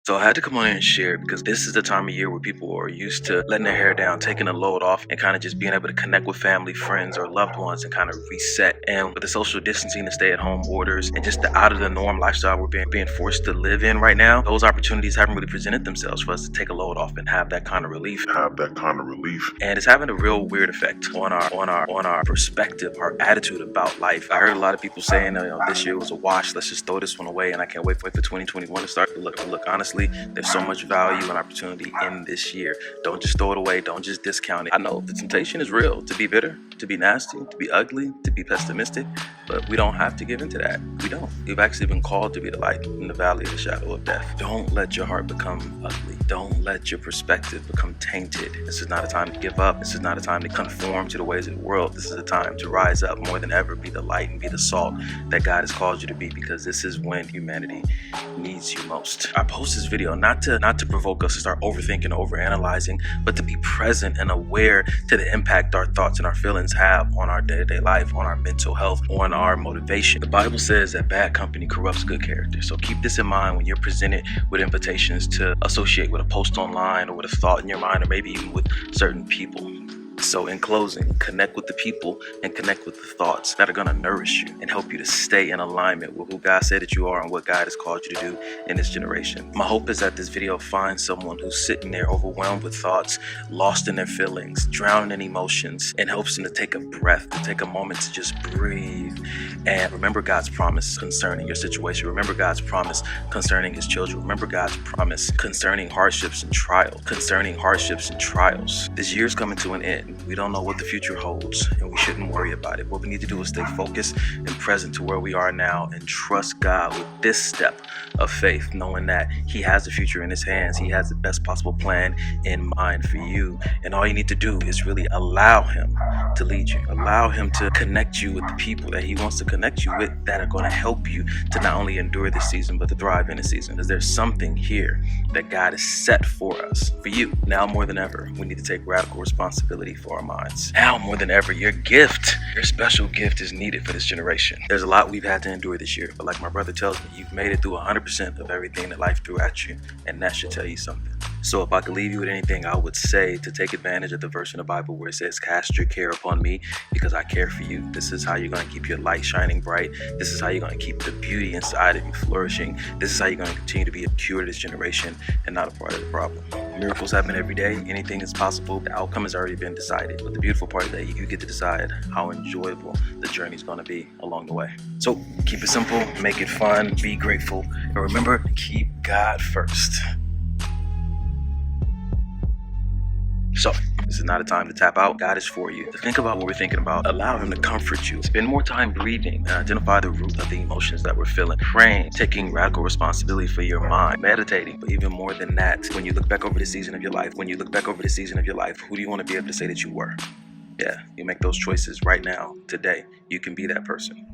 So I had to come on here and share it because this is the time of year where people are used to letting their hair down, taking a load off, and kind of just being able to connect with family, friends, or loved ones and kind of reset. And with the social distancing, the stay-at-home orders, and just the out-of-the-norm lifestyle we're being forced to live in right now, those opportunities haven't really presented themselves for us to take a load off and have that kind of relief. And it's having a real weird effect on our perspective, our attitude about life. I heard a lot of people saying, this year was a wash. Let's just throw this one away, and I can't wait for 2021 to start. But look, honestly, there's so much value and opportunity in this year. Don't just throw it away. Don't just discount it. I know the temptation is real to be bitter, to be nasty, to be ugly, to be pessimistic, but we don't have to give into that. We don't. We've actually been called to be the light in the valley of the shadow of death. Don't let your heart become ugly. Don't let your perspective become tainted. This is not a time to give up. This is not a time to conform to the ways of the world. This is a time to rise up more than ever, be the light and be the salt that God has called you to be, because this is when humanity needs you most. I post this video not to provoke us to start overthinking, overanalyzing, but to be present and aware to the impact our thoughts and our feelings have on our day-to-day life, on our mental health, on our motivation. The Bible says that bad company corrupts good character. So keep this in mind when you're presented with invitations to associate with a post online or with a thought in your mind, or maybe even with certain people. So in closing, connect with the people and connect with the thoughts that are going to nourish you and help you to stay in alignment with who God said that you are and what God has called you to do in this generation. My hope is that this video finds someone who's sitting there overwhelmed with thoughts, lost in their feelings, drowning in emotions, and helps them to take a breath, to take a moment to just breathe and remember God's promise concerning your situation. Remember God's promise concerning his children. Remember God's promise concerning hardships and trials. This year's coming to an end. We don't know what the future holds, and we shouldn't worry about it. What we need to do is stay focused and present to where we are now and trust God with this step of faith, knowing that he has the future in his hands. He has the best possible plan in mind for you. And all you need to do is really allow him to lead you. Allow him to connect you with the people that he wants to connect you with that are going to help you to not only endure this season, but to thrive in the season. Because there's something here that God has set for us, for you. Now more than ever, we need to take radical responsibility for our minds. Now more than ever, your special gift is needed for this generation. There's a lot we've had to endure this year, but like my brother tells me, you've made it through 100% of everything that life threw at you, and that should tell you something. So if I could leave you with anything, I would say to take advantage of the verse in the Bible where it says, cast your care upon me because I care for you. This is how you're going to keep your light shining bright. This is how you're going to keep the beauty inside of you flourishing. This is how you're going to continue to be a cure to this generation and not a part of the problem. Miracles happen every day. Anything is possible. The outcome has already been decided. But the beautiful part is that you get to decide how enjoyable the journey is going to be along the way. So keep it simple, make it fun, be grateful, and remember, keep God first. So, this is not a time to tap out. God is for you. Think about what we're thinking about. Allow him to comfort you. Spend more time breathing and identify the root of the emotions that we're feeling. Praying, taking radical responsibility for your mind, meditating. But even more than that, when you look back over the season of your life, who do you want to be able to say that you were? Yeah, you make those choices right now, today. You can be that person.